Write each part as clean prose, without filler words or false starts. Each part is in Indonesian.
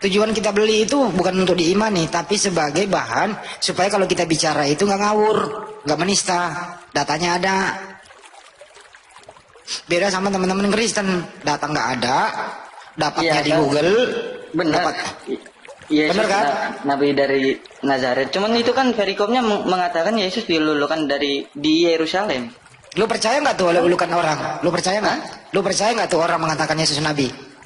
Tujuan kita beli itu bukan untuk diimani, tapi sebagai bahan supaya kalau kita bicara itu nggak ngawur, nggak menista, datanya ada. Beda sama teman-teman Kristen, data nggak ada, dapatnya di Google. Benar. Yesus benar kan? Nabi dari Nazaret. Cuman itu kan perikopnya mengatakan Yesus dilulukan di Yerusalem. Lu percaya nggak tuh lulukan orang? Lu percaya nggak? Lu percaya nggak tuh orang mengatakan Yesus Nabi?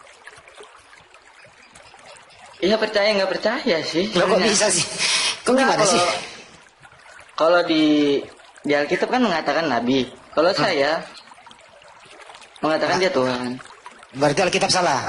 Iya percaya nggak percaya sih. Loh, kok bisa sih? Kok gimana sih? Kalau di Alkitab kan mengatakan Nabi. Kalau saya mengatakan dia Tuhan. Berarti Alkitab salah.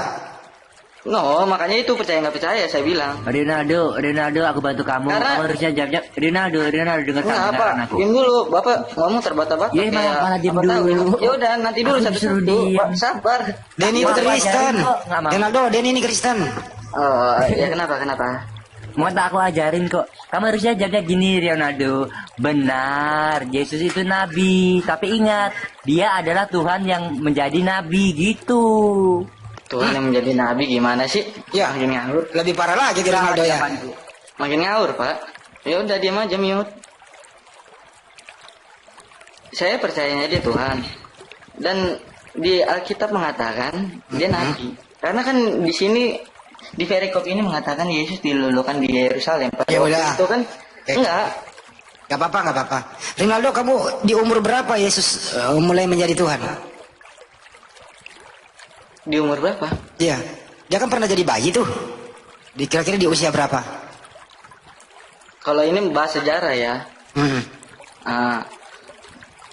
No, makanya itu percaya nggak percaya saya bilang. Ronaldo, aku bantu kamu. Karena, kamu harusnya jawab. Ronaldo, dengarkan aku. Diam dulu, Bapak ngomong terbata-bata. Ya, malah diam dulu. Ya udah, nanti dulu satu-satu. Pak, sabar. Denny itu Kristen. Ronaldo, Denny ini Kristen. Oh, ya kenapa? Mau tak aku ajarin kok. Kamu harusnya jawabnya gini, Ronaldo. Benar, Yesus itu nabi. Tapi ingat, dia adalah Tuhan yang menjadi nabi gitu. Tuhan yang menjadi nabi gimana sih? Ya, makin ngawur. lebih parah lagi di Ronaldo ya. Makin ngawur, Pak. Ya udah diam aja, mute. Saya percayanya dia Tuhan. Dan di Alkitab mengatakan dia nabi. Karena kan di sini di perikop ini mengatakan Yesus dilulukan di Yerusalem. Ya udah. Itu kan enggak. Gak apa-apa. Ronaldo, kamu di umur berapa Yesus mulai menjadi Tuhan? Di umur berapa? Iya, dia kan pernah jadi bayi tuh. Kira-kira di usia berapa? Kalau ini bahas sejarah ya.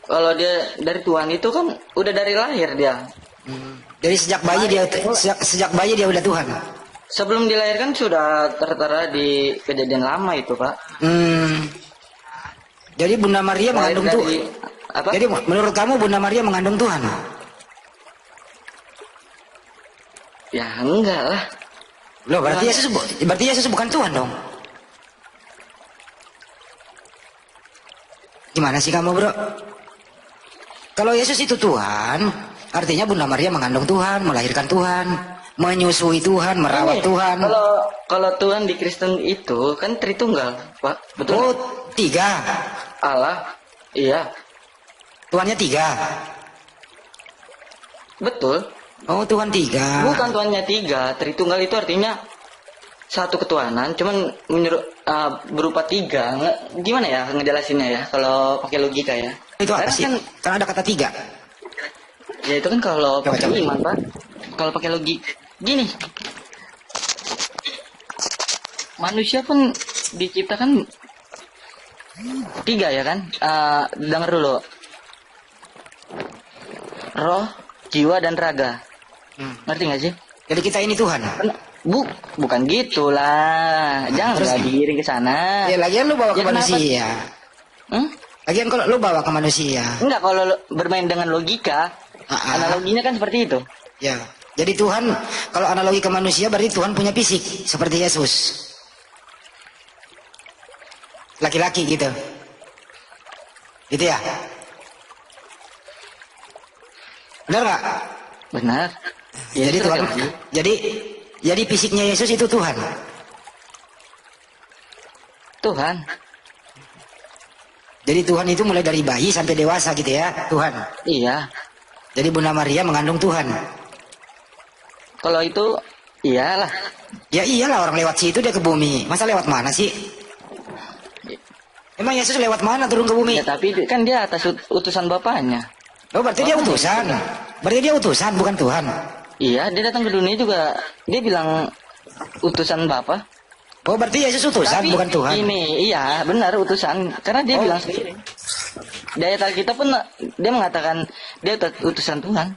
Kalau dia dari Tuhan itu kan udah dari lahir dia. Jadi sejak bayi sejak bayi dia udah Tuhan. Sebelum dilahirkan sudah tertera di Kejadian Lama itu, Pak. Jadi Bunda Maria mengandung Tuhan. Jadi menurut kamu Bunda Maria mengandung Tuhan? Ya enggak lah. Loh, berarti Yesus bukan Tuhan dong. Gimana sih kamu, bro? Kalau Yesus itu Tuhan, artinya Bunda Maria mengandung Tuhan, melahirkan Tuhan, menyusui Tuhan, merawat Tuhan. Kalau Tuhan di Kristen itu kan Tritunggal, Pak. Betul? Oh, 3. Allah. Iya. Tuhannya 3. Betul. Oh, Tuhan 3. Bukan Tuhannya 3. Tritunggal itu artinya satu ketuhanan, cuman berupa 3. Gimana ya ngejelasinnya ya kalau pakai logika ya? Itu apa sih? Kan ada kata 3. Ya itu kan kalau pakai iman, Pak. Kalau pakai logika gini. Manusia pun diciptakan 3 ya kan? Dengar dulu. Roh, jiwa dan raga. Ngerti nggak sih? Jadi kita ini Tuhan. Bukan gitulah. Jangan digiring ke sana. Ya lagian lu bawa ke manusia. Lagian kalau lu bawa ke manusia. Enggak, kalau bermain dengan logika, analoginya kan seperti itu. Ya. Jadi Tuhan, kalau analogi ke manusia berarti Tuhan punya fisik seperti Yesus. Laki-laki gitu. Gitu ya? Benar nggak? Benar. Ya, jadi Tuhan. Jadi fisiknya Yesus itu Tuhan. Tuhan. Jadi Tuhan itu mulai dari bayi sampai dewasa gitu ya, Tuhan. Iya. Jadi Bunda Maria mengandung Tuhan. Kalau itu iyalah. Ya iyalah, orang lewat situ dia ke bumi. Masa lewat mana sih? Emang Yesus lewat mana turun ke bumi? Ya tapi kan dia atas utusan Bapaknya. Oh, berarti dia utusan. Berarti dia utusan, bukan Tuhan. Iya, dia datang ke dunia juga. Dia bilang utusan Bapa. Oh, berarti Yesus utusan, tapi bukan Tuhan. Ini, iya, benar utusan. Karena dia bilang sendiri. Di ayat Alkitab pun dia mengatakan dia utusan Tuhan.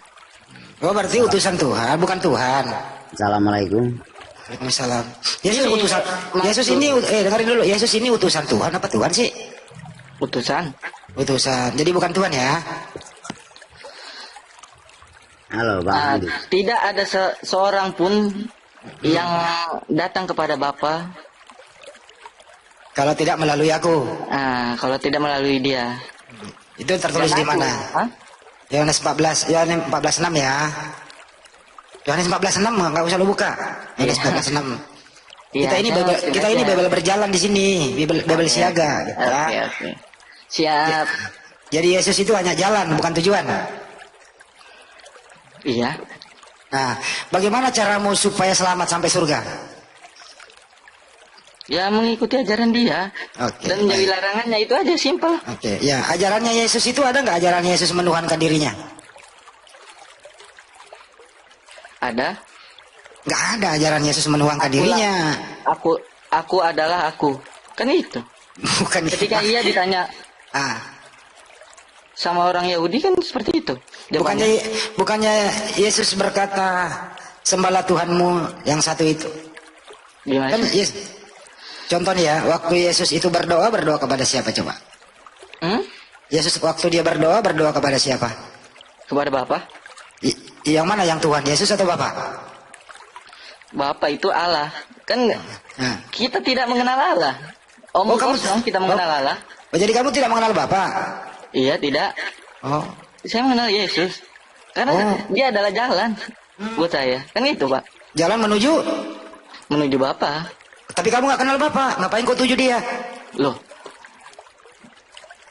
Oh, berarti utusan Tuhan, bukan Tuhan. Assalamualaikum. Waalaikumsalam. Yesus utusan. Yesus ini, dengerin dulu. Yesus ini utusan Tuhan apa Tuhan sih? Utusan. Utusan. Jadi bukan Tuhan ya? Halo, Bang. Tidak ada seorang pun yang datang kepada Bapa kalau tidak melalui aku. Kalau tidak melalui dia. Itu tertulis di mana? Yohanes 14, Yohanes 14:6 ya. Yohanes 14:6 nggak usah lu buka. Yohanes 14:6. Iya, Kita ini saya Bible, langsung kita ini aja. Bible berjalan di sini, Bible Oke. siaga. Gitu, ya. Oke. Siap. Jadi Yesus itu hanya jalan, bukan tujuan. Iya. Nah, bagaimana caramu supaya selamat sampai surga? Ya mengikuti ajaran dia. Oke, Dan menjauhi baik. larangannya itu aja simpel. Oke, ya ajarannya Yesus itu ada nggak ajaran Yesus menuhankan dirinya? Ada. Nggak ada ajaran Yesus menuhankan dirinya. Aku adalah aku. Kan itu. Bukan Ketika ia ditanya Ah, sama orang Yahudi kan seperti itu. bukannya Jawabannya. bukannya Yesus berkata sembahlah Tuhanmu yang satu itu. Gimana Kan sih? contoh nih ya, waktu Yesus itu berdoa kepada siapa coba? Yesus waktu dia berdoa kepada siapa? Kepada Bapa. Yang mana, yang Tuhan Yesus atau Bapa? Bapa itu Allah. Kan Nah. kita tidak mengenal Allah. Omong kamu- kosong kita mengenal Allah. Oh, jadi kamu tidak mengenal Bapa? Iya, tidak. Oh, Saya mengenal Yesus. Karena Oh. dia adalah jalan buat saya. Kan itu, Pak. jalan Menuju Bapa. tapi kamu nggak kenal Bapa, ngapain kau tuju dia? Loh,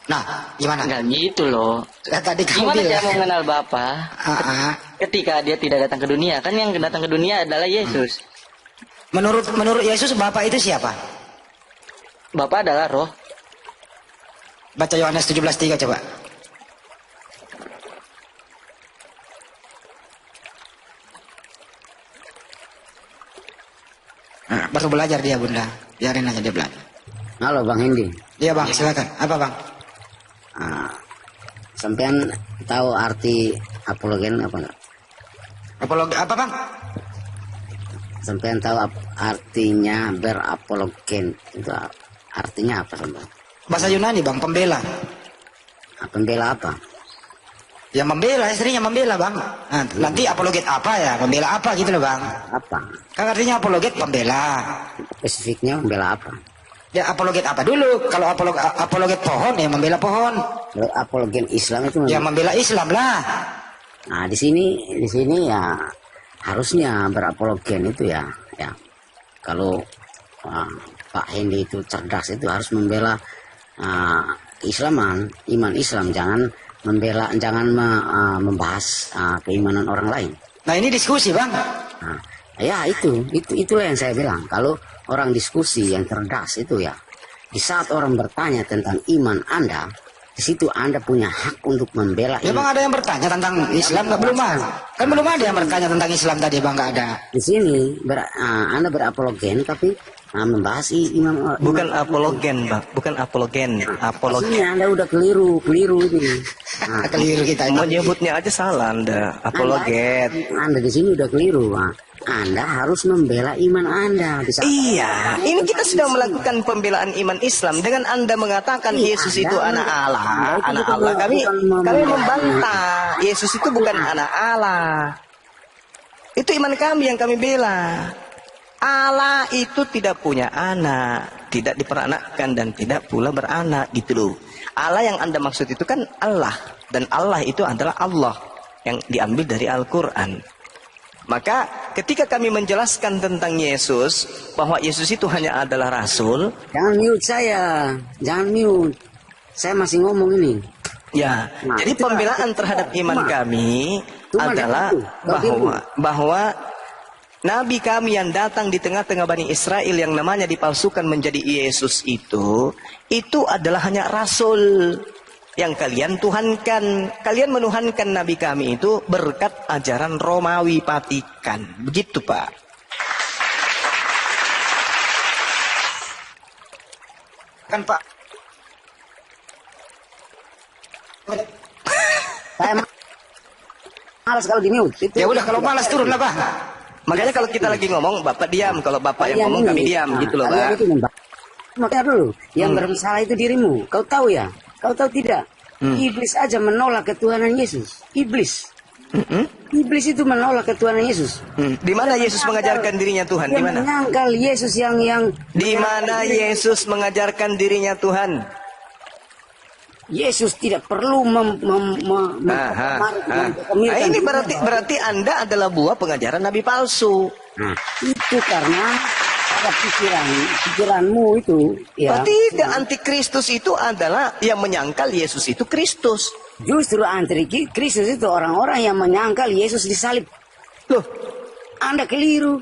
Nah, gimana? enggak gitu loh. Tadi kamu Gimana saya bilang. mau mengenal Bapa Ah, ah. ketika dia tidak datang ke dunia? Kan yang datang ke dunia adalah Yesus. Menurut Yesus Bapa itu siapa? Bapa adalah roh. Baca Yohanes 17:3 coba. Nah, baru belajar dia Bunda. Biarin aja dia belajar. Halo Bang Hendi. Iya Bang, silakan. Apa Bang? Ah, sampean tahu arti apologen apa enggak? Apologi apa Bang? Sampean tahu artinya berapologen itu artinya apa sampean? Bahasa Yunani Bang, pembela. Pembela apa? Ya membela, istrinya membela Bang. Nah, nanti apologet apa ya? Membela apa gitu loh Bang. Apa? Kan artinya apologet pembela. Spesifiknya membela apa? Ya apologet apa dulu? Kalau apologet pohon ya membela pohon. Kalau apologen Islam itu Ya membela Islam lah. Nah, di sini ya harusnya berapologen itu ya. Kalau Pak Hendi itu cerdas itu harus membela keislaman, iman Islam, jangan membahas keimanan orang lain. Nah ini diskusi Bang. Nah, ya itulah yang saya bilang. Kalau orang diskusi yang cerdas itu ya, di saat orang bertanya tentang iman Anda, di situ Anda punya hak untuk membela Memang iman. ada yang bertanya tentang Islam nggak belum ada? Kan belum ada yang bertanya tentang Islam tadi Bang, nggak ada. Di sini Anda berapologen tapi membahas iman. Bukan apologen, Bang. Bukan apologen. Apologen. Sini Anda udah keliru ini. Nah, Keliru kita ini. Menyebutnya aja salah Anda. Apologet. Anda di sini udah keliru. Nah, Anda harus membela iman Anda. Bisa. Iya, ini kita sedang melakukan pembelaan iman Islam dengan Anda mengatakan Iya, Yesus Anda- itu anak Allah, Anda itu anak bukan- Allah. Kami bukan membantah Yesus itu bukan anak Allah. Itu iman kami yang kami bela. Allah itu tidak punya anak, tidak diperanakkan dan tidak pula beranak gitu loh. Allah yang Anda maksud itu kan Allah, dan Allah itu adalah Allah yang diambil dari Al-Qur'an. Maka ketika kami menjelaskan tentang Yesus, bahwa Yesus itu hanya adalah Rasul, Jangan mute saya. Jangan mute. Saya masih ngomong ini. ya, Nah, jadi itu pembelaan lah. terhadap iman Cuma- kami cuma adalah itu. bahwa Nabi kami yang datang di tengah-tengah Bani Israel yang namanya dipalsukan menjadi Yesus itu adalah hanya Rasul yang kalian tuhankan. Kalian menuhankan Nabi kami itu berkat ajaran Romawi Vatikan. Begitu Pak. Kan Pak. Saya malas kalau di mute. Ya udah kalau malas turun lah Pak. Makanya kalau kita lagi ngomong, Bapak diam. Kalau Bapak yang ngomong, kami diam. Gitu loh, Kalian Pak. itu makanya dulu, yang bermasalah itu dirimu. Kau tahu ya? Kau tahu tidak? Iblis aja menolak ketuhanan Yesus. Iblis. Iblis itu menolak ketuhanan Yesus. Di mana Yesus mengajarkan dirinya Tuhan? Di Dia mana? menyangkal Yesus yang Di mana Yesus mengajarkan dirinya Tuhan? Yesus tidak perlu Nah, ini berarti Anda adalah buah pengajaran nabi palsu. Nah, itu karena Ada pikiranmu itu. Ya. Tidak, antikristus itu adalah yang menyangkal Yesus itu Kristus. Justru antikristus itu orang-orang yang menyangkal Yesus disalib. Loh, Anda keliru.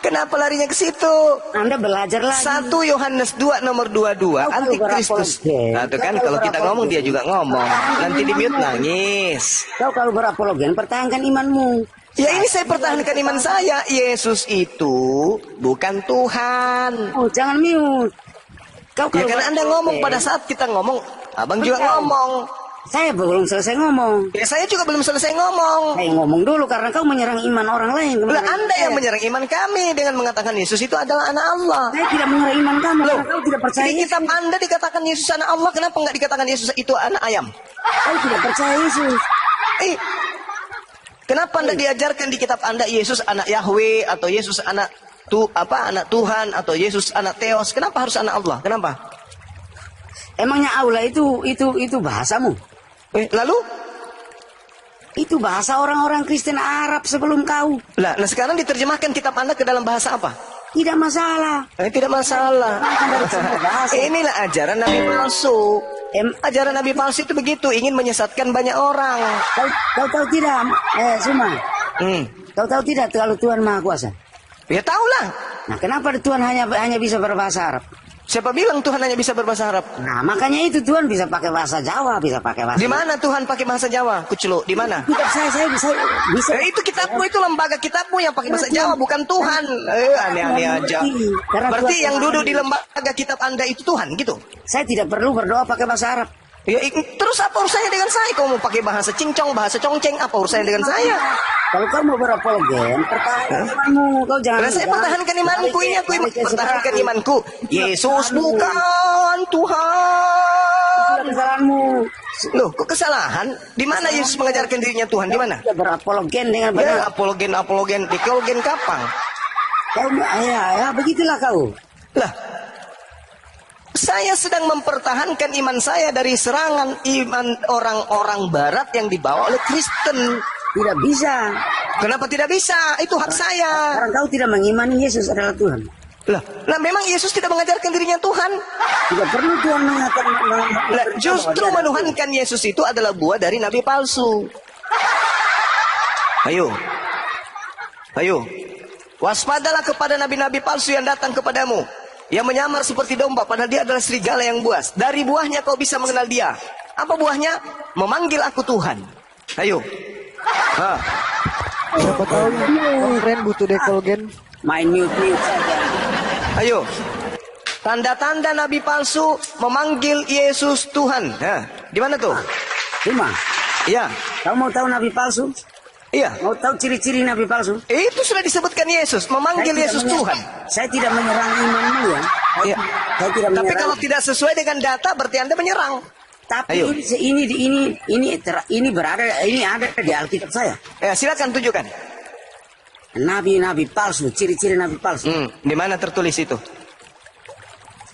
kenapa larinya ke situ? Anda belajar lagi. 1 Yohanes 2 nomor 22, Kau antikristus. berapologen. Nah, itu kan kalau kita ngomong dia juga ngomong. Nanti di mute nangis. Kau kalau berapologen, pertahankan imanmu. Ya ini saya pertahankan iman saya. Yesus itu bukan Tuhan. Oh, jangan mute. Kau Ya kalau karena Anda ngomong pada saat kita ngomong, abang juga ngomong. Saya belum selesai ngomong. Ya saya juga belum selesai ngomong. Saya ngomong dulu karena kau menyerang iman orang lain. Lah Anda yang menyerang iman kami dengan mengatakan Yesus itu adalah anak Allah. Saya tidak menyerang iman kamu Loh, karena kau tidak percaya. di kitab Anda dikatakan Yesus anak Allah, kenapa nggak dikatakan Yesus itu anak ayam? Kau tidak percaya Yesus. Kenapa Anda diajarkan di kitab Anda Yesus anak Yahweh atau Yesus anak anak Tuhan atau Yesus anak Theos? Kenapa harus anak Allah? Kenapa? Emangnya Allah itu bahasamu? Lalu? Itu bahasa orang-orang Kristen Arab sebelum kau. Nah sekarang diterjemahkan kitab Anda ke dalam bahasa apa? Tidak masalah. Tidak masalah. Inilah ajaran Nabi palsu. Ajaran Nabi palsu itu begitu, ingin menyesatkan banyak orang. Kau tahu tidak, Suma? Kau tahu tidak kalau Tuhan Maha Kuasa? Ya tahulah. Nah, kenapa Tuhan hanya bisa berbahasa Arab? Siapa bilang Tuhan hanya bisa berbahasa Arab? Nah, makanya itu Tuhan bisa pakai bahasa Jawa, bisa pakai bahasa. Di mana Tuhan pakai bahasa Jawa? Kucelo, di mana? Kitab saya bisa. Itu kitabmu, itu lembaga kitabmu yang pakai bahasa Jawa, bukan Tuhan. Aneh-aneh aja. Berarti yang duduk di lembaga kitab Anda itu Tuhan, gitu? Saya tidak perlu berdoa pakai bahasa Arab. Ya, terus apa urusannya dengan saya? Kau mau pakai bahasa cincong, bahasa congceng, apa urusannya dengan saya? Kalau kamu mau berapologen, pertahankan imanmu. Kau jangan. Nah, saya pertahankan imanku ini, aku pertahankan imanku. Yesus bukan Tuhan. Kesalahanmu. Loh, kok kesalahan? Di mana Yesus mengajarkan dirinya Tuhan? Di mana? Dia berapologen dengan Ya, benar. apologen, dikologen kapang. Kau, ya, begitulah kau. Lah, saya sedang mempertahankan iman saya dari serangan iman orang-orang Barat yang dibawa oleh Kristen. Tidak bisa. Kenapa tidak bisa? Itu hak saya. Karena kau tidak mengimani Yesus adalah Tuhan. Lah memang Yesus tidak mengajarkan dirinya Tuhan. Tidak perlu Tuhan mengatakan. Lah, justru menuhankan Yesus itu adalah buah dari nabi palsu. Ayo. Waspadalah kepada nabi-nabi palsu yang datang kepadamu, yang menyamar seperti domba padahal dia adalah serigala yang buas. Dari buahnya kau bisa mengenal dia. Apa buahnya? Memanggil aku Tuhan. Ayo. Siapa tahu keren butuh dekologen. Main mute saja. Ayo. Tanda-tanda nabi palsu memanggil Yesus Tuhan. Di mana tuh? Cuma, Iya. kau mau tahu nabi palsu? Iya. Mau tahu ciri-ciri nabi palsu? Itu sudah disebutkan Yesus, memanggil Yesus Tuhan. Saya tidak menyerang imanmu ya. Iya. Saya tidak Tapi menyerang. kalau tidak sesuai dengan data berarti Anda menyerang. Tapi Ayo. ini ada di Alkitab saya. Silakan tunjukkan. Nabi-nabi palsu, ciri-ciri nabi palsu. Di mana tertulis itu?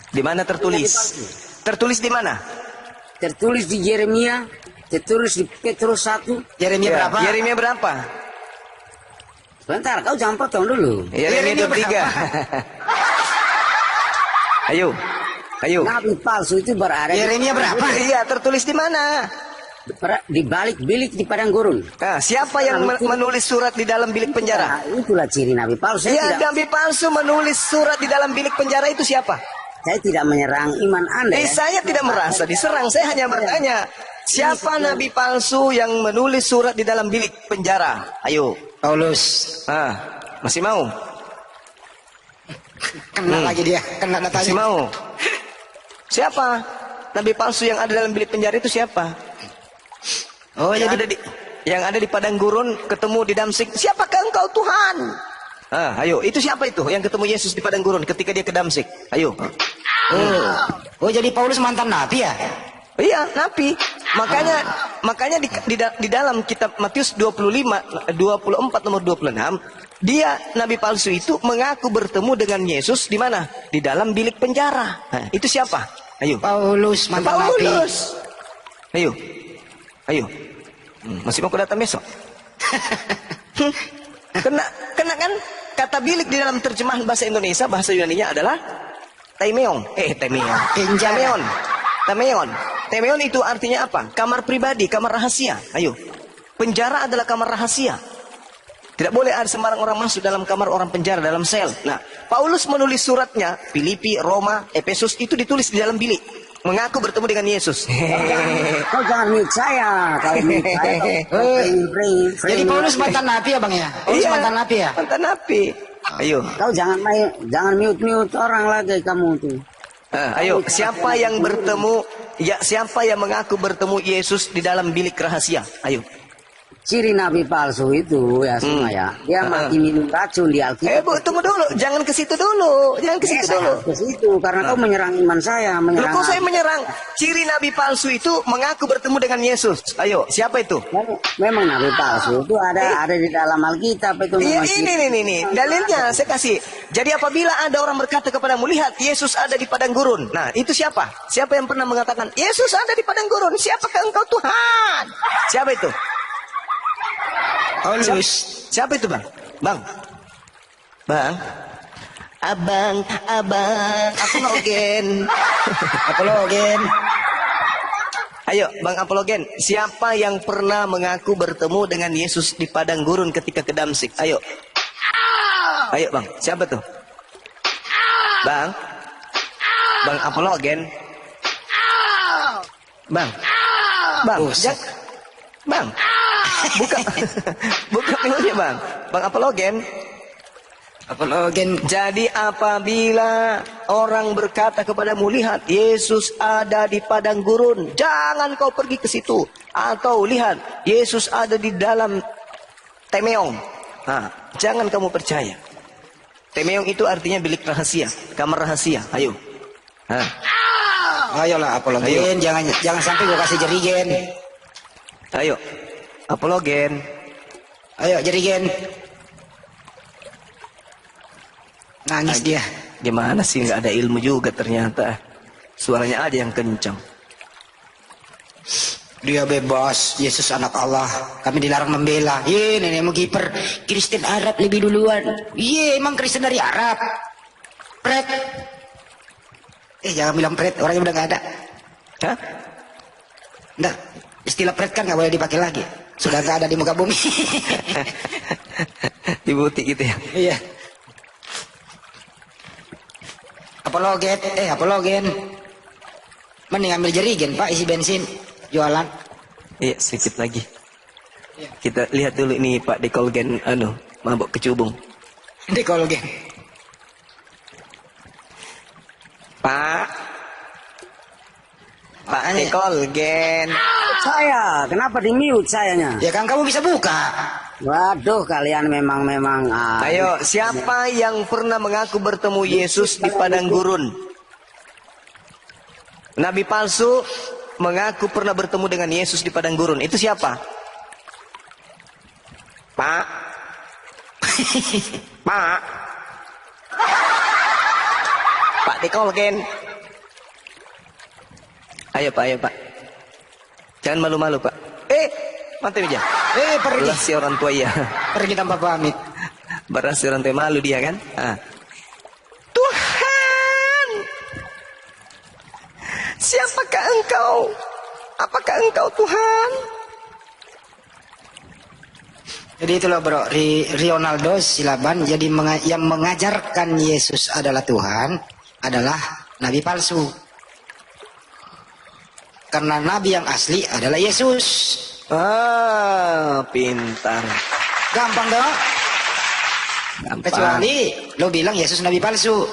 Di mana tertulis? Tertulis di mana? Tertulis di Yeremia, tertulis di Petrus 1. Yeremia berapa? Yeremia berapa? Sebentar, kau jangan potong dulu. Yeremia 23. Ayo. Nabi palsu itu berada Yeremia berapa? Iya, tertulis di mana? di balik bilik di padang gurun. Siapa yang menulis surat di dalam bilik penjara? Nah, itulah ciri nabi palsu. Iya, nabi palsu menulis surat di dalam bilik penjara itu siapa? Saya tidak menyerang iman Anda. Ya. Saya tidak merasa diserang, saya hanya bertanya. Siapa nabi palsu yang menulis surat di dalam bilik penjara? Ayo. Paulus. Masih mau? Kena lagi dia, kena Masih datanya. mau? Siapa? Nabi palsu yang ada dalam bilik penjara itu siapa? Oh, Yang jadi yang ada di padang gurun ketemu di Damsik. Siapakah engkau Tuhan? Ayo, itu siapa itu yang ketemu Yesus di padang gurun ketika dia ke Damsik? Ayo. Oh, jadi Paulus mantan nabi ya? Iya, nabi. Makanya di dalam kitab Matius 24 nomor 26, dia nabi palsu itu mengaku bertemu dengan Yesus di mana? Di dalam bilik penjara. Itu siapa? Ayo. Paulus mantan nabi. Paulus. Ayo. Masih mau datang besok? Kena kan? kata bilik di dalam terjemahan bahasa Indonesia, bahasa Yunaninya adalah Taimeon. Taimeon. Taimeon itu artinya apa? Kamar pribadi, kamar rahasia. Ayo. Penjara adalah kamar rahasia. Tidak boleh ada sembarang orang masuk dalam kamar orang penjara, dalam sel. Nah, Paulus menulis suratnya, Filipi, Roma, Efesus, itu ditulis di dalam bilik. Mengaku bertemu dengan Yesus. Kau jangan mute saya. Kalau mute saya, Jadi Paulus mantan napi ya bang ya? Paulus mantan napi ya? Mantan napi. Ayo. Kau jangan mute orang lagi kamu tuh. Ayo, siapa yang bertemu, siapa yang mengaku bertemu Yesus di dalam bilik rahasia? Ayo. Ciri nabi palsu itu ya semua ya. Dia mati minum racun di Alkitab. Bu, tunggu dulu. Jangan ke situ dulu. Jangan ke situ dulu. Ke situ karena kau menyerang iman saya, Loh, kok saya menyerang? Ciri nabi palsu itu mengaku bertemu dengan Yesus. Ayo, siapa itu? Memang nabi palsu itu ada di dalam Alkitab itu. Iya, ini. Dalilnya saya kasih. Jadi apabila ada orang berkata kepadamu, lihat Yesus ada di padang gurun. Nah, itu siapa? Siapa yang pernah mengatakan, Yesus ada di padang gurun? Siapakah engkau Tuhan? Siapa itu? Siapa itu bang? Bang? Abang, Apologen. Apologen. Ayo, Bang Apologen. Siapa yang pernah mengaku bertemu dengan Yesus di padang gurun ketika ke Damsik? Ayo. Ayo bang, siapa tuh? Bang Apologen. Bang, Bang, buka pintunya bang Apologen. Jadi apabila orang berkata kepadamu, lihat Yesus ada di padang gurun, jangan kau pergi ke situ. Atau lihat Yesus ada di dalam Temeong, nah, jangan kamu percaya. Temeong itu artinya bilik rahasia, kamar rahasia. Ayo. Ayolah Apologen, jangan sampai gua kasih jerigen. Ayo, Apologen. Ayo jerigen. Nangis dia. Gimana sih, nggak ada ilmu juga ternyata. Suaranya aja yang kencang. Dia bebas, Yesus anak Allah. Kami dilarang membela. Nenek mau kiper. Kristen Arab lebih duluan. Emang Kristen dari Arab. Pret. Jangan bilang pret, orangnya udah nggak ada. Hah? Nggak, istilah pret kan nggak boleh dipakai lagi. Sudah nggak ada di muka bumi. Di butik gitu ya. Iya. Apologen. Mending ambil jerigen Pak, isi bensin. Jualan. Iya, sedikit lagi. Kita lihat dulu ini Pak Dekolgen, mabuk kecubung. Dekolgen. Pak Dekolgen. Saya, kenapa di mute sayanya? Ya kan kamu bisa buka. Waduh, kalian memang. Ayo, siapa yang pernah mengaku bertemu Yesus di padang gurun? Nabi palsu mengaku pernah bertemu dengan Yesus di padang gurun. Itu siapa? Pak Dekolgen. Ayo Pak. Jangan malu-malu Pak. Mantap aja. Pergi. Belas si orang tua ya. Pergi tanpa pamit. Beras si orang tua, malu dia kan. Tuhan, siapakah engkau? Apakah engkau Tuhan? Jadi itulah bro, Ronaldo Silaban. Jadi yang mengajarkan Yesus adalah Tuhan adalah nabi palsu. Karena nabi yang asli adalah Yesus. Pintar. Gampang dong. Gampang. Kecuali lo bilang Yesus nabi palsu.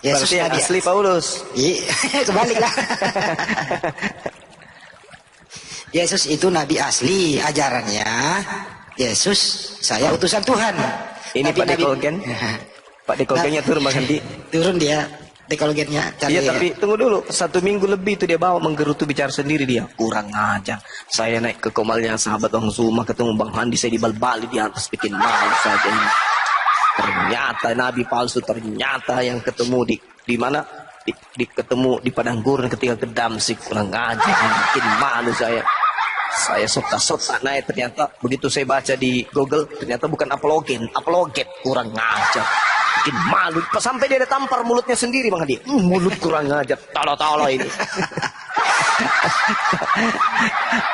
Yesus Berarti yang nabi asli Paulus. Kebalik lah. Yesus itu nabi asli, ajarannya Yesus saya utusan Tuhan. Ini Pak Dekolgen. Pak Dekolgennya turun ganti. Turun dia Dekolgennya. Iya tapi tunggu dulu, 1 minggu lebih itu dia bawa menggerutu bicara sendiri dia. Kurang ajar. Saya naik ke komalnya sahabat Bang Zuma, ketemu Bang Handi, saya dibal-bali di atas, bikin malu saja. Ternyata nabi palsu, ternyata yang ketemu di mana? Ketemu di padang gurun ketika ke Damsik. Kurang ajar, bikin malu saya. Saya sota-sota naik, ternyata begitu saya baca di Google, ternyata bukan apologen, apologet, kurang ngajar. Bikin malu, sampai dia ada tampar mulutnya sendiri Bang Hadi. Mulut kurang ngajar, tolo-tolo ini.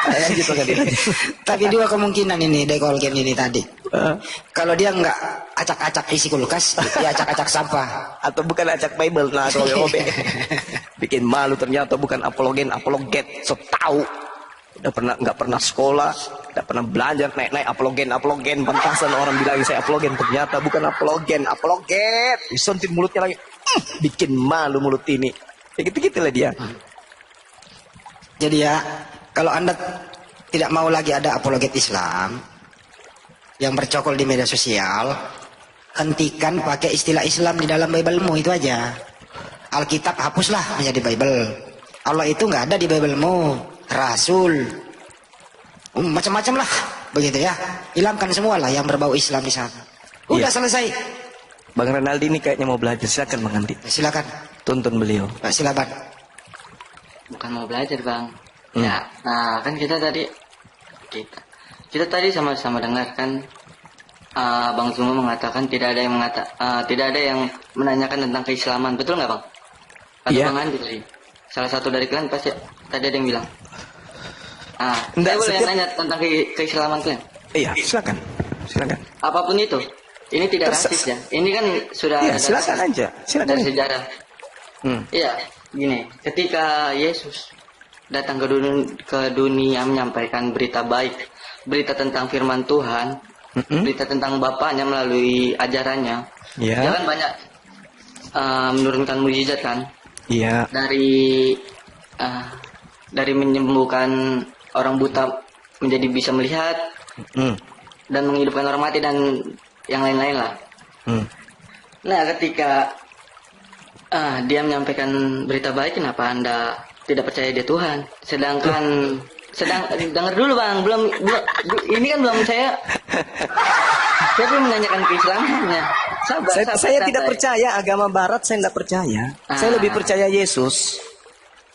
Lanjut Bang Hadi. Tapi dua kemungkinan ini dekolgen ini tadi. Kalau dia nggak acak-acak isi kulkas, dia acak-acak sampah. Atau bukan acak Bible, nah robek. Bikin malu, ternyata bukan apologen, apologet. So tahu. Nggak pernah sekolah, nggak pernah belajar, naik apologen, pantasan orang bilang saya apologen, ternyata bukan apologen, apologet. Disuntik mulutnya lagi, bikin malu mulut ini. Ya gitu-gitulah dia. Jadi ya, kalau Anda tidak mau lagi ada apologet Islam yang bercokol di media sosial, hentikan pakai istilah Islam di dalam Bible-mu, itu aja. Alkitab hapuslah menjadi Bible. Allah itu nggak ada di Bible-mu. Rasul, macam-macam lah, begitu ya. Hilangkan semua lah yang berbau Islam di sana. Udah selesai. Bang Renaldi ini kayaknya mau belajar, silakan Bang Andi. Silakan. Tuntun beliau. Silakan. Bukan mau belajar bang. Ya, nah kan kita tadi sama-sama dengar kan, Bang Zuma mengatakan tidak ada yang menanyakan tentang keislaman, betul nggak bang? Kata Iya. Bang Andi tadi. Salah satu dari kalian pasti tadi ada yang bilang. Enggak, Saya boleh setiap- nanya tentang keislaman kalian? Iya, silakan. Apapun itu, ini tidak rasis ya. Ini kan sudah Iya, ada silakan aja. Silakan. dari sejarah. Iya, gini, ketika Yesus datang ke dunia menyampaikan berita baik, berita tentang firman Tuhan, berita tentang Bapaknya melalui ajarannya, Iya. dia kan banyak menurunkan mujizat kan, Iya. dari menyembuhkan orang buta menjadi bisa melihat dan menghidupkan orang mati dan yang lain-lain lah. Nah, ketika dia menyampaikan berita baik, kenapa Anda tidak percaya dia Tuhan? Dengar dulu bang, ini kan belum saya belum menanyakan keislamannya. Sabar, Saya santai. tidak percaya agama Barat, saya tidak percaya. Saya lebih percaya Yesus.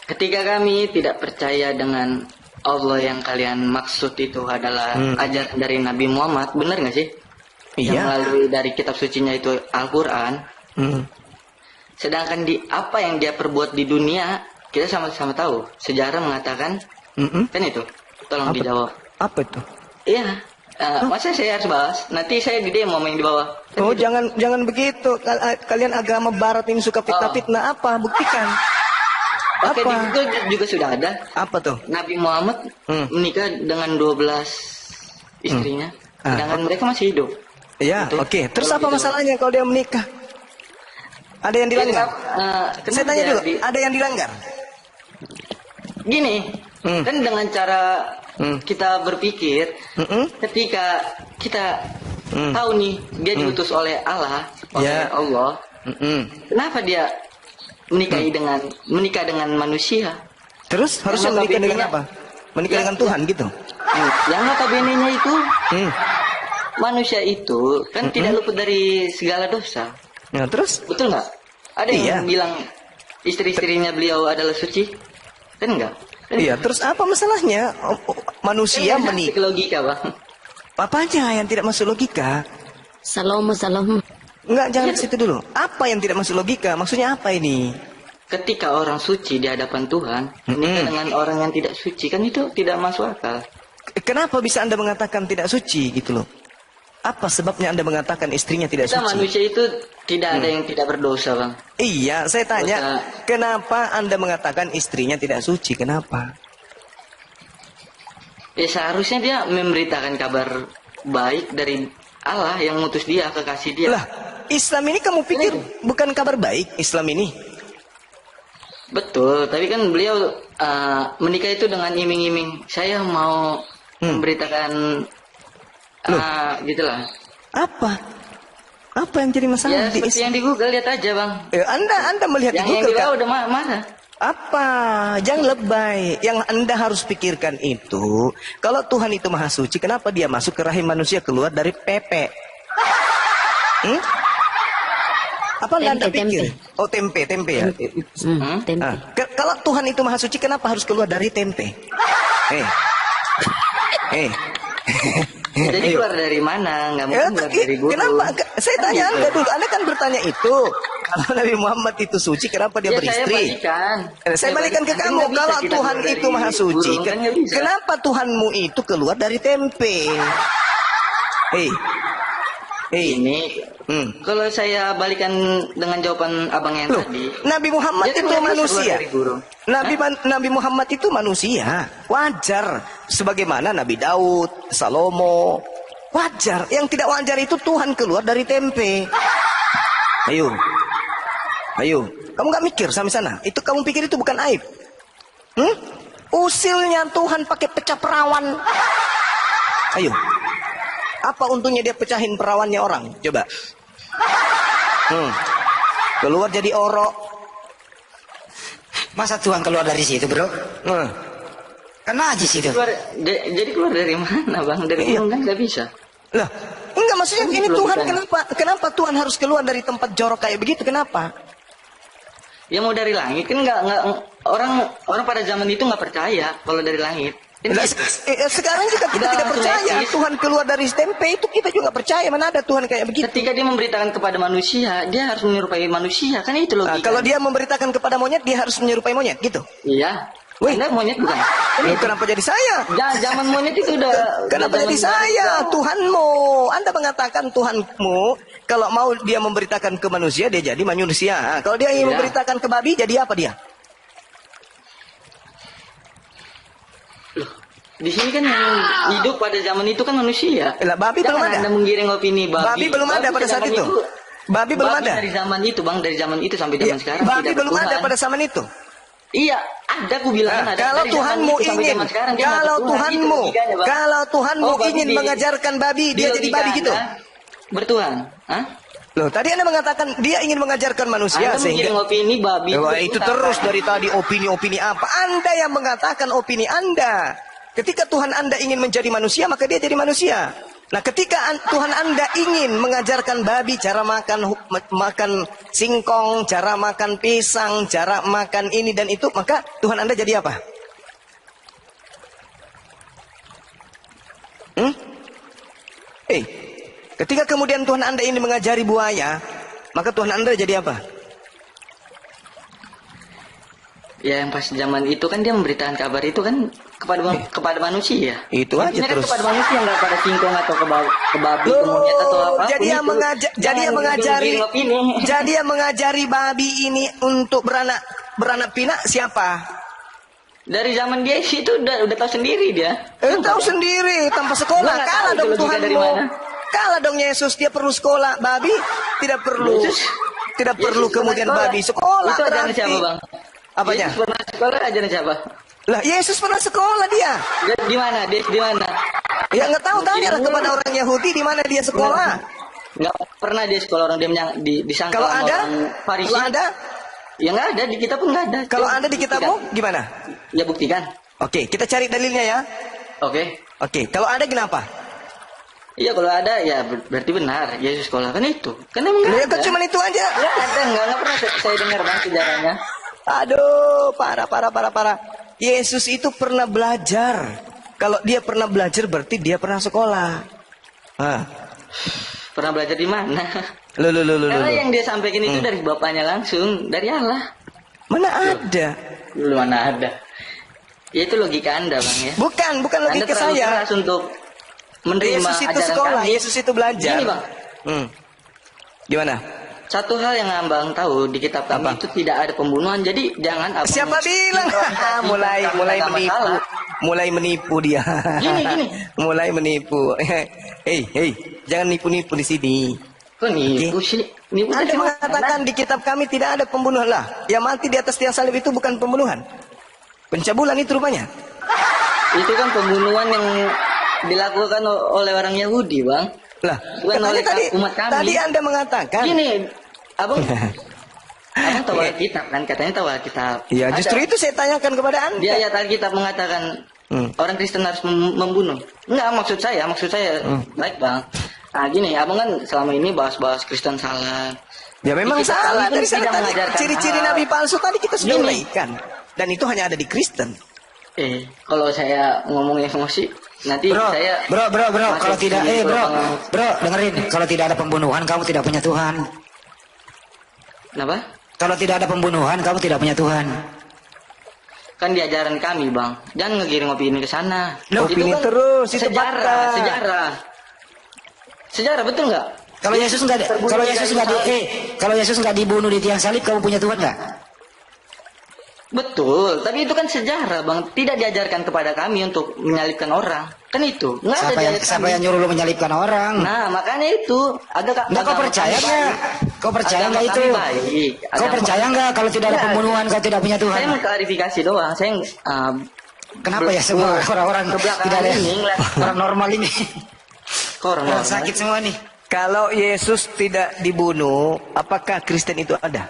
Ketika kami tidak percaya dengan Allah yang kalian maksud itu adalah ajaran dari Nabi Muhammad, benar nggak sih? Yang Iya. melalui dari kitab sucinya itu Al-Quran. Sedangkan di apa yang dia perbuat di dunia, kita sama-sama tahu. Sejarah mengatakan, kan itu. Tolong dijawab. Apa itu? Iya. Masa saya harus bahas? Nanti saya di demo main di bawah. Kan Oh, gitu. jangan begitu. Kalian agama Barat ini suka fitnah-fitnah apa? Buktikan. Oke, apa? di Google juga sudah ada. Apa tuh? Nabi Muhammad menikah dengan 12 istrinya. Sedangkan mereka masih hidup. Iya, Betul. oke. Terus Kalau apa gitu. masalahnya kalau dia menikah? Ada yang dilanggar? Kenapa Saya tanya dulu, jadi- ada yang dilanggar? Gini, kan dengan cara kita berpikir, ketika kita tahu nih dia diutus oleh Allah, Ya. Allah, kenapa dia menikah dengan manusia? Terus harusnya Yang menikah dengan notabene-nya- apa? Menikah Ya, dengan Tuhan gitu. Yang notabene-nya itu manusia itu kan tidak luput dari segala dosa, Nah, terus? betul nggak? Ada yang Iya. bilang istri-istrinya beliau adalah suci, kan enggak? Kan Iya, terus apa masalahnya? Manusia kan menikah. logika bang. Apanya yang tidak masuk logika? Salam. Enggak, jangan ke situ dulu. Apa yang tidak masuk logika? Maksudnya apa ini? Ketika orang suci di hadapan Tuhan menikah dengan orang yang tidak suci, kan itu tidak masuk akal. Kenapa bisa Anda mengatakan tidak suci gitu loh? Apa sebabnya Anda mengatakan istrinya tidak Kita suci? manusia itu tidak ada yang tidak berdosa bang. Iya, saya tanya, Dosa. kenapa Anda mengatakan istrinya tidak suci? Kenapa? Ya seharusnya dia memberitakan kabar baik dari Allah yang ngutus dia, kekasih dia. Lah, Islam ini kamu pikir bukan kabar baik Islam ini? Betul, tapi kan beliau menikah itu dengan iming-iming. Saya mau memberitakan gitulah. Apa? Apa yang jadi masalah Ya di seperti yang di Google, lihat aja bang. Anda melihat Yang di di Google bawah kan? udah marah. Apa? Jangan lebay. Yang Anda harus pikirkan itu, kalau Tuhan itu maha suci, kenapa dia masuk ke rahim manusia keluar dari Pepe? Apa Anda Tempe, pikir? Oh, tempe ya. Tempe. Kalau Tuhan itu maha suci, kenapa harus keluar dari tempe? Eh. Jadi Ayo. keluar dari mana? Nggak mungkin keluar dari guru. Kenapa? Saya tanya gitu. Anda dulu. Anda kan bertanya itu. Kalau Nabi Muhammad itu suci, kenapa dia Ya, beristri? Saya Balikan ke Kan kamu. nggak bisa Kalau kita Tuhan keluar itu dari maha suci, burung, kan nggak bisa. kenapa Tuhanmu itu keluar dari tempe? Hei, hei. Ini Hmm. kalau saya balikan dengan jawaban abang yang Loh, tadi. Nabi Muhammad dia kan itu nggak bisa manusia. keluar dari burung. Nabi Muhammad itu manusia. Wajar. Sebagaimana Nabi Daud, Salomo. Wajar. Yang tidak wajar itu Tuhan keluar dari tempe. Ayo. Ayo. Kamu gak mikir sampai sana? Itu kamu pikir itu bukan aib? Usilnya Tuhan pakai pecah perawan. Ayo. Apa untungnya dia pecahin perawannya orang? Coba. Keluar jadi orok. Masa Tuhan keluar dari situ, bro? Kan najis itu. Jadi keluar dari mana, bang? Dari Iya. burung kan nggak bisa. Lah, enggak maksudnya ini Belum Tuhan kan. kenapa Tuhan harus keluar dari tempat jorok kayak begitu? Kenapa? Ya mau dari langit kan nggak orang pada zaman itu nggak percaya kalau dari langit. Kan Lah, gitu. sekarang juga kita Udah tidak langsung percaya etis. Tuhan keluar dari tempe itu kita juga percaya. Mana ada Tuhan kayak begitu? Ketika dia memberitakan kepada manusia, dia harus menyerupai manusia. Kan itu Nah, logika. kalau dia memberitakan kepada monyet, dia harus menyerupai monyet, gitu. Iya. Wih. Anda monyet bukan? Loh, kenapa jadi saya? Zaman monyet itu udah. Kenapa udah jadi zaman saya? baru. Tuhanmu. Anda mengatakan Tuhanmu, kalau mau dia memberitakan ke manusia, dia jadi manusia. Nah, kalau dia ingin Iya. memberitakan ke babi, jadi apa dia? Di sini kan yang hidup pada zaman itu kan manusia. Lah, babi belum Jangan ada. Anda menggiring opini babi. Babi belum ada pada saat zaman itu. Babi belum ada. Dari zaman itu, bang, dari zaman itu sampai zaman Iya, sekarang. babi tidak belum ada bertuhan. pada zaman itu. Iya, ada aku bilang Nah, kan ada. kalau Dari zaman Tuhanmu itu sampai ingin, zaman sekarang dia nggak kalau bertuhan. Itu Tuhanmu, logikanya, Bang. kalau Tuhanmu Oh, babi ingin di- mengajarkan babi, dia jadi logika babi gitu. Anda bertuhan. Hah? Loh, tadi Anda mengatakan dia ingin mengajarkan manusia Anda sehingga menggiring opini babi. Wah, itu bertuhan. terus dari tadi opini-opini apa? Anda yang mengatakan opini Anda. Ketika Tuhan Anda ingin menjadi manusia, maka dia jadi manusia. Nah, ketika Tuhan Anda ingin mengajarkan babi cara makan singkong, cara makan pisang, cara makan ini dan itu, maka Tuhan Anda jadi apa? Ketika kemudian Tuhan Anda ingin mengajari buaya, maka Tuhan Anda jadi apa? Ya, yang pas zaman itu kan dia memberitakan kabar itu kan kepada manusia. Itu aja Maksudnya kan terus. kepada manusia, nggak pada singkong atau ke babi, ke monyet atau apa. Jadi yang jadi yang mengajari babi ini untuk beranak pinak siapa? Dari zaman dia itu udah tahu sendiri dia. Tahu sendiri tanpa sekolah. Gua nggak Kalah tahu dong itu logika dari Tuhanmu. mana. Kalah dong Yesus, dia perlu sekolah. Babi tidak perlu. Tidak perlu Yesus kemudian pernah babi sekolah. Itu ajaran berarti. siapa, Bang? Apanya? Yesus pernah sekolah ajaran siapa? Lah Yesus pernah sekolah dia. Di mana? Dia di mana? Ya nggak tahu, tanyalah kepada orang Yahudi di mana dia sekolah. Nggak pernah dia sekolah orang dia disangka Kalau sama ada, orang Farisi. kalau ada, Ya nggak ada, di kita pun nggak ada. kalau Coba ada di kitabmu gimana? Ya buktikan. Oke, kita cari dalilnya ya. Oke. Oke, kalau ada kenapa? Iya kalau ada ya berarti benar Yesus sekolah kan itu. Kan emang nggak Ya ada. kan cuma itu aja. Nggak ada, nggak pernah saya dengar bang sejarahnya. Aduh, parah. Yesus itu pernah belajar. Kalau dia pernah belajar berarti dia pernah sekolah. Pernah belajar di mana? Loh. Karena yang dia sampaikan itu dari bapaknya langsung, dari Allah. Mana ada? Lu mana ada? Ya itu logika Anda bang ya. Bukan Anda logika terlalu saya. keras untuk menerima Yesus itu ajaran sekolah, kami. Yesus itu belajar. Gini bang, Gimana? satu hal yang abang tahu di kitab kami Apa? itu tidak ada pembunuhan. Jadi jangan abang Siapa bilang? mulai menipu dia. Gini. Mulai menipu. Hei, jangan nipu-nipu di sini. Kok nipu sih? Nipu Anda cuma mengatakan di kitab kami tidak ada pembunuhan lah. Yang mati di atas tiang salib itu bukan pembunuhan. Pencabulan itu rupanya. itu kan pembunuhan yang dilakukan oleh orang Yahudi bang. Lah, Bukan katanya oleh umat kami. Tadi Anda mengatakan. Gini, abang tahu Alkitab kan? Katanya tahu Alkitab. Ya, justru itu saya tanyakan kepada Anda. Di ayat Alkitab mengatakan orang Kristen harus membunuh. Enggak, maksud saya baik bang. Nah gini, abang kan selama ini bahas-bahas Kristen salah. Ya memang Di kitab salah. kami Dari pun sana tidak tadi mengajarkan ciri-ciri hal. nabi palsu tadi kita sudah Gini. uraikan. Dan itu hanya ada di Kristen. Kalau saya ngomong emosi, nanti Bro, saya bro, masuk kalau tidak, di bro, golongan- bro, dengerin, kalau tidak ada pembunuhan, kamu tidak punya Tuhan. Kenapa? Kalau tidak ada pembunuhan, kamu tidak punya Tuhan. Kan di ajaran kami, Bang. Jangan ngegiring opini ke sana. Loh, opini terus, itu sejarah, fakta. sejarah. Sejarah betul nggak? Kalau Yesus nggak, Terbunuh kalau di Yesus kayu nggak di, salib. kalau Yesus nggak dibunuh di tiang salib, kamu punya Tuhan nggak? Betul, tapi itu kan sejarah, Bang. Tidak diajarkan kepada kami untuk menyalibkan orang. Kan itu. Nggak ada di ayat Siapa kami. yang nyuruh lu menyalibkan orang? Nah, makanya itu. Nggak, kau agama percaya kami nggak? baik. Kau percaya Agama nggak itu? kami baik. Kau Agama- percaya nggak kalau tidak ada Nggak. pembunuhan, kau tidak punya Tuhan? Saya mengklarifikasi doang. Saya Kenapa ya semua orang-orang kebelakangan tidak ada ini ngeliat orang normal ini? kok orang Orang normal? sakit semua nih. Kalau Yesus tidak dibunuh, apakah Kristen itu ada?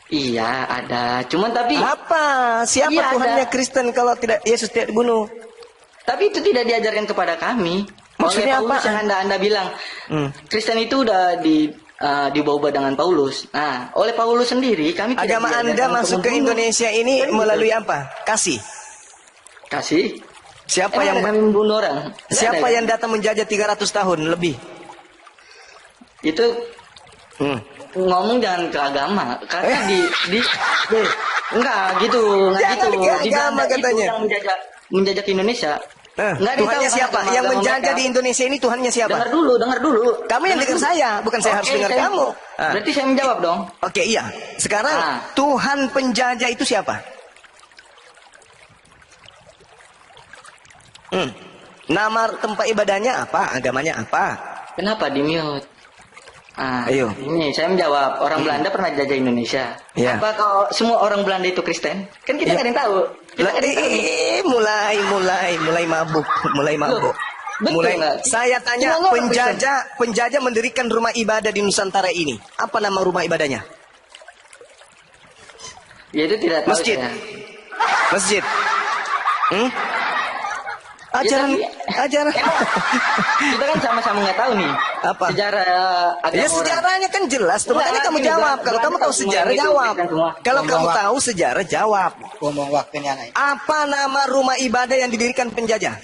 Iya, ada. Cuman tapi Apa? Siapa Iya, Tuhannya ada. Kristen kalau tidak Yesus tidak dibunuh? Tapi itu tidak diajarkan kepada kami. Maksudnya Oleh Paulus apa? yang anda bilang, Hmm. Kristen itu udah dibawa dengan Paulus. Nah, oleh Paulus sendiri kami tidak Agama diajarkan Anda untuk masuk ke membunuh. Indonesia ini Kan gitu. melalui apa? Kasih. Kasih. Siapa Emang yang ada kami membunuh orang? Nggak siapa ada, yang datang menjajah 300 tahun lebih? itu Hmm. ngomong jangan ke agama karena enggak gitu, enggak Jangan gitu. ke Di agama Belanda itu katanya. yang menjajak Indonesia. Nggak Tuhannya ditahu siapa? agama Yang menjajah mereka. di Indonesia ini Tuhannya siapa? Dengar dulu. Kamu yang dengar dulu. saya, bukan saya harus Oke, dengar kamu. Ah. Berarti saya menjawab dong. Oke, iya. Sekarang Ah. Tuhan penjajah itu siapa? Nama tempat ibadahnya apa? Agamanya apa? Kenapa di mute? Ayo. Ini saya menjawab. Orang Belanda pernah jajah Indonesia. Iya. Apa kalau semua orang Belanda itu Kristen? Kan kita nggak ada yang tahu. Kita Lah, nggak ada yang tahu. mulai mabuk. betul nggak? Saya tanya, Cuma ngomong penjajah mendirikan rumah ibadah di Nusantara ini. Apa nama rumah ibadahnya? Ya itu tidak tahu Masjid. saya. Masjid. Ajaran, Ya, ajaran. Kita kan sama-sama nggak tahu nih. Apa? Sejarah agama Ya orang. sejarahnya kan jelas tuh. Enggak, Makanya kamu gini, jawab. Kalau Belanda kamu tahu tahu sejarah semua itu, jawab. Kristen semua. Kalau kamu Ngomong tahu sejarah jawab. Ngomong waktu ini anak. Apa nama rumah ibadah yang didirikan penjajah?